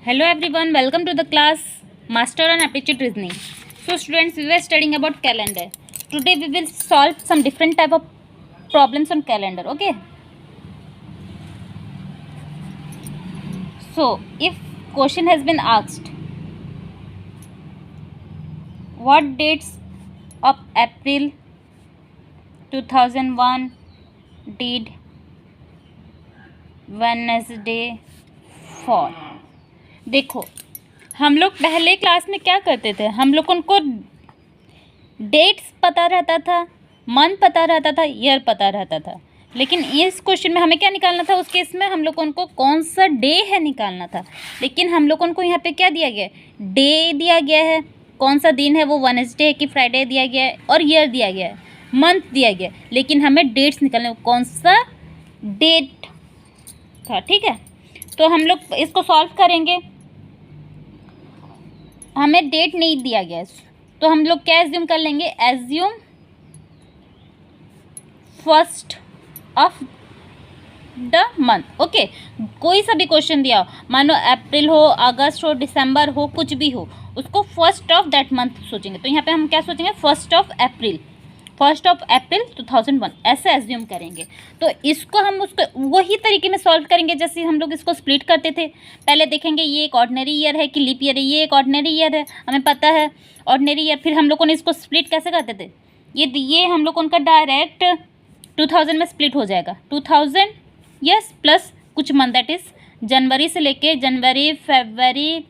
Hello everyone, welcome to the class Master on Aptitude Reasoning. So students, we were studying about calendar. Today we will solve some different type of problems on calendar. Okay. So if question has been asked, what dates of April 2001 did Wednesday fall? देखो, हम लोग पहले class में क्या करते थे, हम लोग उनको डेट्स पता रहता था, मंथ पता रहता था, ईयर पता रहता था, लेकिन इस क्वेश्चन में हमें क्या निकालना था, उस केस में हम लोग उनको कौन सा डे है निकालना था। लेकिन हम लोग उनको यहाँ पे क्या दिया गया है, डे दिया गया है, कौन सा दिन है वो वेडनेसडे कि फ्राइडे दिया गया है, और ईयर दिया गया है, मंथ दिया गया है, लेकिन हमें डेट्स निकालने, कौन सा डेट था। ठीक है, तो हम लोग इसको सॉल्व करेंगे। हमें डेट नहीं दिया गया है, तो हम लोग क्या एज्यूम कर लेंगे, assume first of the month. Okay, कोई सा भी क्वेश्चन दिया हो, मानो अप्रैल हो, अगस्त हो, दिसंबर हो, कुछ भी हो, उसको फर्स्ट ऑफ दैट मंथ सोचेंगे। तो यहाँ पे हम क्या सोचेंगे, फर्स्ट ऑफ अप्रैल 2001 ऐसे एज्यूम करेंगे। तो इसको हम उसको वही तरीके में सॉल्व करेंगे जैसे हम लोग इसको स्प्लिट करते थे। पहले देखेंगे ये एक ऑर्डिनरी ईयर है कि लीप ईयर है, ये एक ऑर्डिनरी ईयर है, हमें पता है ऑर्डिनरी ईयर। फिर हम लोगों ने इसको स्प्लिट कैसे करते थे, ये हम लोग उनका डायरेक्ट 2000 में स्प्लिट हो जाएगा। 2000 यस प्लस कुछ मंथ, दैट इज जनवरी से लेके जनवरी, फरवरी,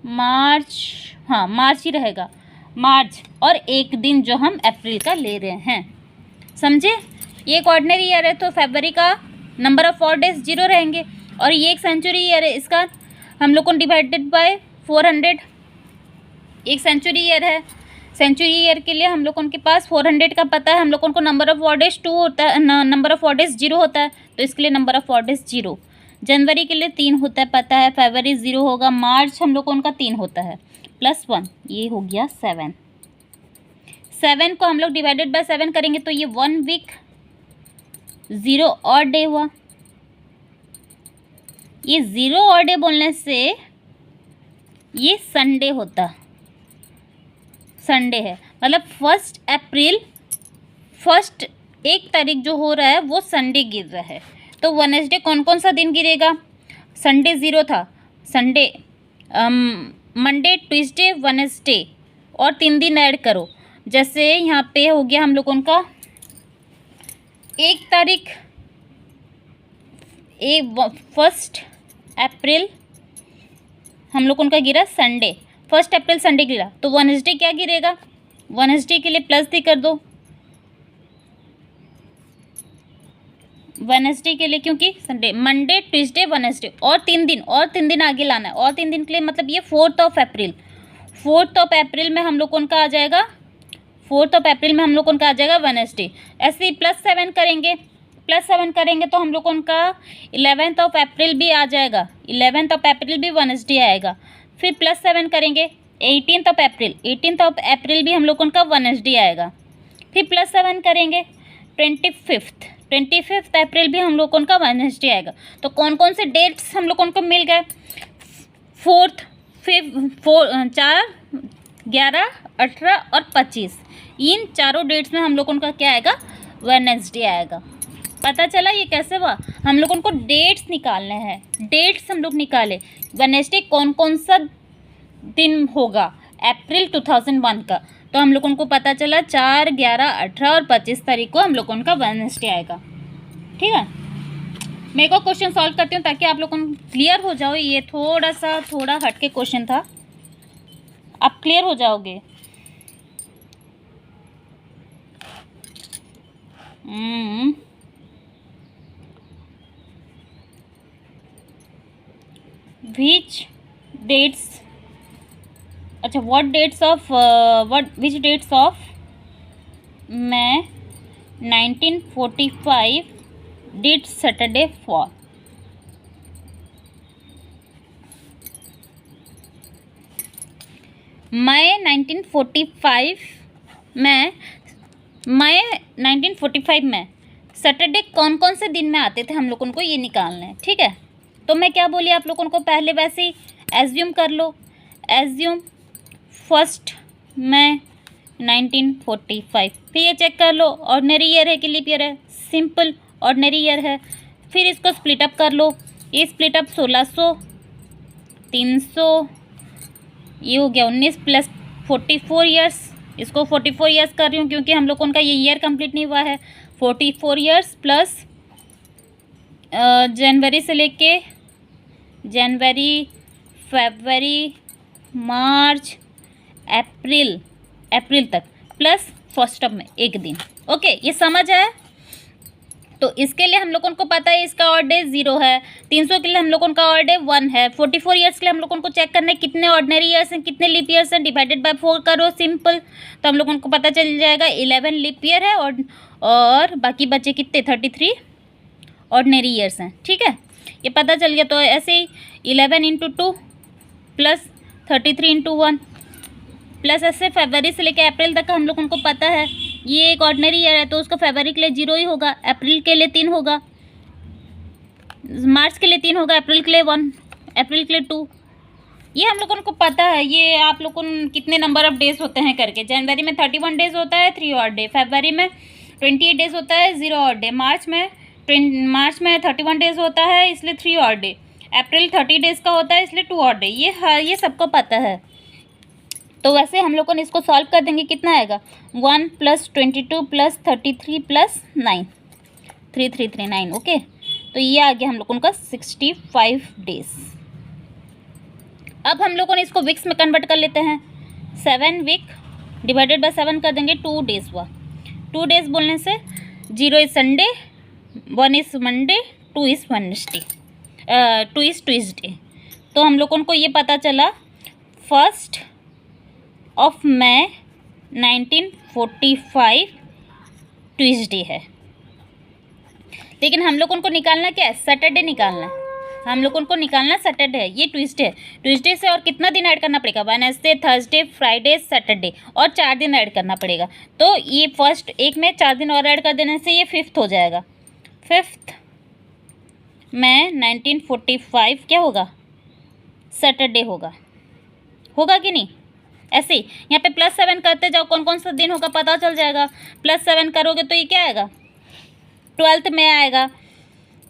मार्च, हाँ मार्च ही रहेगा, मार्च, और एक दिन जो हम अप्रैल का ले रहे हैं, समझे। ये एक ऑर्डिनरी ईयर है तो फरवरी का नंबर ऑफ 4 डेज 0 रहेंगे, और ये एक सेंचुरी ईयर है, इसका हम लोग को डिवाइडेड बाय 400 एक सेंचुरी ईयर है। सेंचुरी ईयर के लिए हम लोग उनके पास 400 का पता है, हम लोग उनको नंबर ऑफ 4 डेज 2 होता है, नंबर ऑफ 4 डेज 0 होता है, तो इसके लिए नंबर ऑफ 4 डेज 0। जनवरी के लिए 3 होता है पता है, फरवरी 0 होगा, मार्च हम लोग को उनका 3 होता है, +1, ये हो गया 7। 7 को हम लोग डिवाइडेड बाय 7 करेंगे तो ये 1 वीक 0 और डे हुआ। ये 0 और डे बोलने से ये संडे होता, संडे है, मतलब 1 अप्रैल, फर्स्ट 1 तारीख जो हो रहा है वो संडे गिर रहा है। तो वेडनेसडे कौन कौन सा दिन गिरेगा, संडे 0 था, संडे, मंडे, ट्यूसडे, वेडनेसडे, और 3 दिन ऐड करो। जैसे यहाँ पे हो गया हम लोगों का 1 तारीख, 1 अप्रैल हम लोग उनका गिरा संडे, 1 अप्रैल संडे गिरा, तो वेडनेसडे क्या गिरेगा, वेडनेसडे के लिए प्लस भी कर दो, वेडनेसडे के लिए, क्योंकि संडे, मंडे, ट्यूसडे, वेडनेसडे, और 3 दिन आगे लाना है, और 3 दिन के लिए मतलब ये 4 अप्रैल। 4 अप्रैल में हम लोग उनका आ जाएगा, 4 अप्रैल में हम लोग उनका आ जाएगा वेडनेसडे। ऐसे ही +7 करेंगे, +7 करेंगे तो हम लोग उनका 11 अप्रैल भी आ जाएगा, 11 अप्रैल भी वेडनेसडे आएगा। फिर +7 करेंगे 18 अप्रैल भी हम लोग उनका वेडनेसडे आएगा। फिर +7 करेंगे 25 अप्रैल भी हम लोग उनका वेडनेसडे आएगा। तो कौन कौन से डेट्स हम लोग उनको मिल गए, 4, 4, 11, 18 और 25, इन चारों डेट्स में हम लोग उनका क्या आएगा, वेडनेसडे आएगा। पता चला ये कैसे हुआ, हम लोग उनको डेट्स निकालने हैं, डेट्स हम लोग निकाले, वेडनेसडे कौन कौन सा दिन होगा अप्रैल 2001 का, तो हम लोग उनको पता चला 4, 11, 18 और 25 तारीख को हम लोग उनका वेडनेसडे आएगा। ठीक है, मैं एक और क्वेश्चन सॉल्व करती हूँ ताकि आप लोग क्लियर हो जाओ। ये थोड़ा हटके क्वेश्चन था, आप क्लियर हो जाओगे। Which dates of May 1945 did Saturday fall? मई 1945 में सैटरडे कौन कौन से दिन में आते थे, हम लोग उनको ये निकालना है। ठीक है, तो मैं क्या बोली आप लोगों को पहले, वैसे ही एज्यूम कर लो। एज्यूम 1 मई 1945। फिर ये चेक कर लो ऑर्डिनरी ईयर है कि लीप ईयर है, सिंपल ऑर्डिनरी ईयर है। फिर इसको स्प्लिट अप कर लो, ये स्प्लिट अप 1600, 300, ये हो गया 19 प्लस 44 ईयर्स। इसको 44 ईयर्स कर रही हूँ क्योंकि हम लोगों का ये ईयर कंप्लीट नहीं हुआ है। 44 ईयर्स प्लस जनवरी से लेके जनवरी, फरवरी, मार्च, अप्रैल तक, प्लस 1 में एक दिन। ओके, ये समझ आया। तो इसके लिए हम लोगों को पता है इसका ऑड डे 0 है। 300 के लिए हम लोगों का ऑड डे 1 है। 44 ईयर्स के लिए हम लोगों को चेक करना है कितने ऑर्डिनरी ईयर्स हैं, कितने लीप ईयर्स हैं, डिवाइडेड बाय 4 करो, सिंपल। तो हम लोगों को पता चल जाएगा 11 लीप ईयर है और बाकी बचे कितने, 33 ऑर्डिनरी ईयर्स हैं। ठीक है, ये पता चल गया। तो ऐसे ही 11 × 2 प्लस 33 × 1 प्लस ऐसे फरवरी से लेकर अप्रैल तक का हम लोगों को पता है ये एक ऑर्डिनरी ईयर है, तो उसका फरवरी के लिए 0 ही होगा, अप्रैल के लिए 3 होगा, मार्च के लिए 3 होगा, अप्रैल के लिए 1, अप्रैल के लिए 2। ये हम लोगों को पता है। ये आप लोगों को कितने नंबर ऑफ डेज होते हैं करके, जनवरी में 31 डेज होता है, 3 ऑड डे, फरवरी में 28 डेज होता है, 0 ऑड डे, मार्च में 31 डेज होता है इसलिए 3 ऑड डे, अप्रैल 30 डेज का होता है इसलिए 2 ऑड डे। ये सबको पता है। तो वैसे हम लोगों ने इसको सॉल्व कर देंगे, कितना आएगा 1 + 22 + 33 + 9, 3339। ओके, तो ये आ गया हम लोगों का 65 डेज। अब हम लोगों ने इसको वीक्स में कन्वर्ट कर लेते हैं। 7 वीक डिवाइडेड बाय 7 कर देंगे, 2 डेज हुआ। 2 डेज बोलने से 0 is Sunday, 1 is Monday, 2 is Wednesday, 2 is Tuesday. तो हम लोगों को ये पता चला 1 मई 1945 ट्यूसडे है। लेकिन हम लोगों को निकालना क्या है, सैटरडे निकालना है। हम लोगों को निकालना सैटरडे है, ये ट्यूसडे है। ट्यूसडे से और कितना दिन ऐड करना पड़ेगा, वेडनेसडे, थर्सडे, फ्राइडे, सैटरडे, और 4 दिन ऐड करना पड़ेगा। तो ये फर्स्ट एक में 4 दिन और ऐड कर देने से ये 5th हो जाएगा। 5 मई 1945 क्या होगा, सैटरडे होगा कि नहीं। ऐसे ही यहाँ पे +7 करते जाओ, कौन कौन सा दिन होगा पता चल जाएगा। +7 करोगे तो ये क्या आएगा, 12th में आएगा।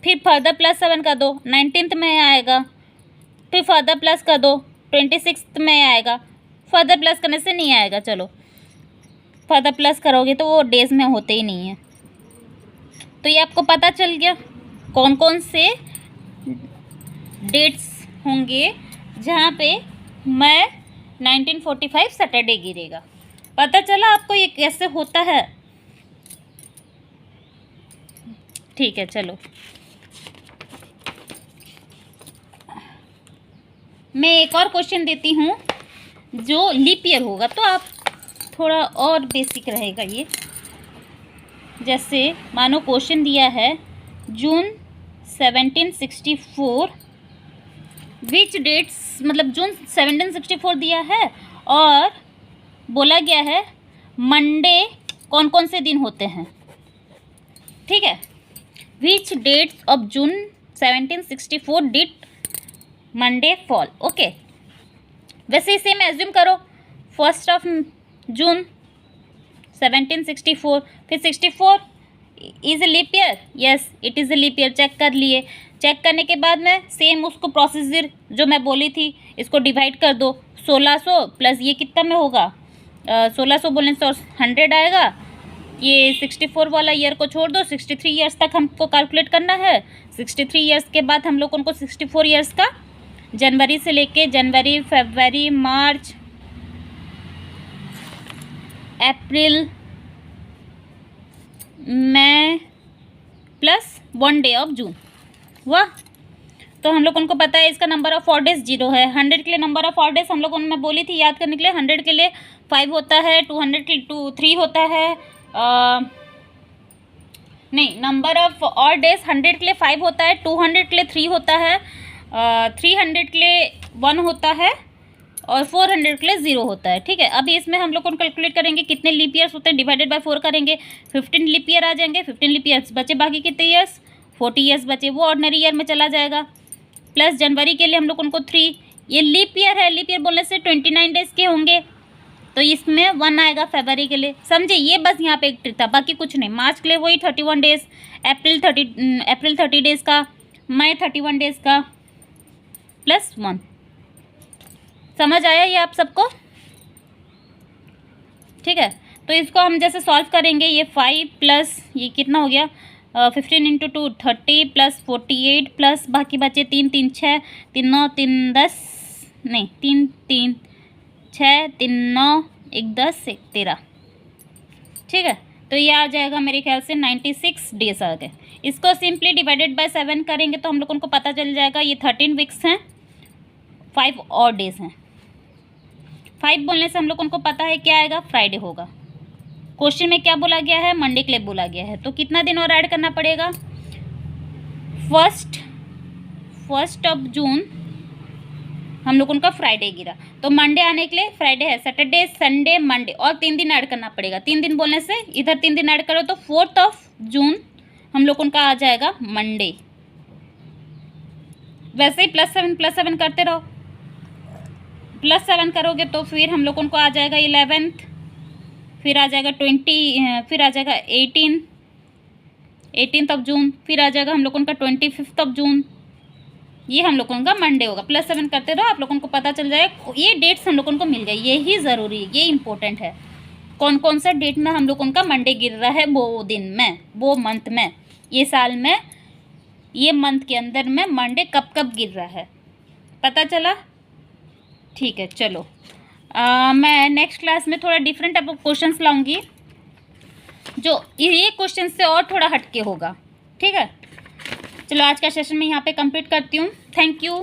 फिर फर्दर +7 कर दो, 19th में आएगा। फिर फर्दर प्लस कर दो, 26th में आएगा। फर्दर प्लस करने से नहीं आएगा, चलो फर्दर प्लस करोगे तो वो डेज में होते ही नहीं है। तो ये आपको पता चल गया कौन कौन से डेट्स होंगे जहाँ पे मई 1945 सैटरडे गिरेगा। पता चला आपको ये कैसे होता है। ठीक है, चलो मैं एक और क्वेश्चन देती हूँ जो लीप ईयर होगा, तो आप थोड़ा और बेसिक रहेगा ये। जैसे मानो क्वेश्चन दिया है जून 1764, विच डेट्स, मतलब जून 1764 दिया है और बोला गया है मंडे कौन कौन से दिन होते हैं। ठीक है, which dates of June 1764 did Monday fall. Okay, वैसे इसे मैं एज्यूम करो 1 जून 1764, फिर 64 is a leap year, yes it is a leap year, check कर लिए। चेक करने के बाद में सेम उसको प्रोसीजर जो मैं बोली थी, इसको डिवाइड कर दो 1600 प्लस ये कितना में होगा, 1600 बोलने से 100 आएगा। ये 64 वाला ईयर को छोड़ दो, 63 ईयर्स तक हमको कैलकुलेट करना है। 63 ईयर्स के बाद हम लोग उनको 64 ईयर्स का जनवरी से लेके जनवरी, फरवरी, मार्च, अप्रैल, मई प्लस 1 डे ऑफ जून हुआ। तो हम लोग उनको पता है इसका नंबर ऑफ 4 डेज 0 है। 100 के लिए नंबर ऑफ 4 डेज हम लोगों ने बोली थी याद करने के लिए। 100 के लिए 5 होता है, 200 के लिए 3 होता है, नहीं नंबर ऑफ और डेज 100 के लिए 5 होता है, 200 के लिए 3 होता है, 300 के लिए 1 होता है और 400 के लिए 0 होता है। ठीक है, अभी इसमें हम लोग कैलकुलेट करेंगे कितने लीप ईयर्स होते हैं, डिवाइडेड बाय 4 करेंगे, 15 लीप ईयर आ जाएंगे। 15 लीप ईयर्स बचे, बाकी कितने ईयर्स, 40 ईयर्स बचे, वो ऑर्डिनरी ईयर में चला जाएगा। प्लस जनवरी के लिए हम लोग उनको 3। ये लीप ईयर है, लीप ईयर बोलने से 29 डेज के होंगे, तो इसमें 1 आएगा फरवरी के लिए। समझे, ये बस यहाँ पे एक ट्रिक था, बाकी कुछ नहीं। मार्च के लिए वही 31 डेज, अप्रैल 30 डेज का, मई 31 डेज का प्लस 1। समझ आया ये आप सबको? ठीक है, तो इसको हम जैसे सॉल्व करेंगे, ये 5 प्लस ये कितना हो गया 15 इंटू 2 30 प्लस 48 प्लस बाकी बचे 3 3 6 3 9 3 10 नहीं 3 3 6 3 9 1 10 1 13। ठीक है, तो ये आ जाएगा मेरे ख्याल से 96 डेज आ गए। इसको सिंपली डिवाइडेड बाय 7 करेंगे तो हम लोगों को पता चल जाएगा ये 13 वीक्स हैं, 5 और डेज हैं। 5 बोलने से हम लोगों को पता है क्या आएगा, फ्राइडे होगा। क्वेश्चन में क्या बोला गया है, मंडे के लिए बोला गया है, तो कितना दिन और ऐड करना पड़ेगा। फर्स्ट ऑफ जून हम लोगों का फ्राइडे गिरा, तो मंडे आने के लिए फ्राइडे है, सैटरडे संडे मंडे और 3 दिन ऐड करना पड़ेगा। 3 दिन बोलने से इधर 3 दिन ऐड करो तो 4 जून हम लोगों का आ जाएगा मंडे। वैसे ही +7 +7 करते रहो, +7 करोगे तो फिर हम लोगों को आ जाएगा 11, फिर आ जाएगा 20, फिर आ जाएगा 18 जून, फिर आ जाएगा हम लोगों का 25 जून। ये हम लोगों का मंडे होगा। +7 करते रहो, आप लोगों को पता चल जाएगा। ये डेट्स हम लोगों को मिल गई, यही ज़रूरी है, ये इंपॉर्टेंट है। कौन कौन सा डेट में हम लोगों का मंडे गिर रहा है, वो दिन में, वो मंथ में, ये साल में, ये मंथ के अंदर में मंडे कब कब गिर रहा है, पता चला। ठीक है, चलो मैं नेक्स्ट क्लास में थोड़ा डिफरेंट टाइप ऑफ क्वेश्चंस लाऊंगी, जो ये क्वेश्चन से और थोड़ा हटके होगा। ठीक है, चलो आज का सेशन मैं यहाँ पे कंप्लीट करती हूँ। Thank you.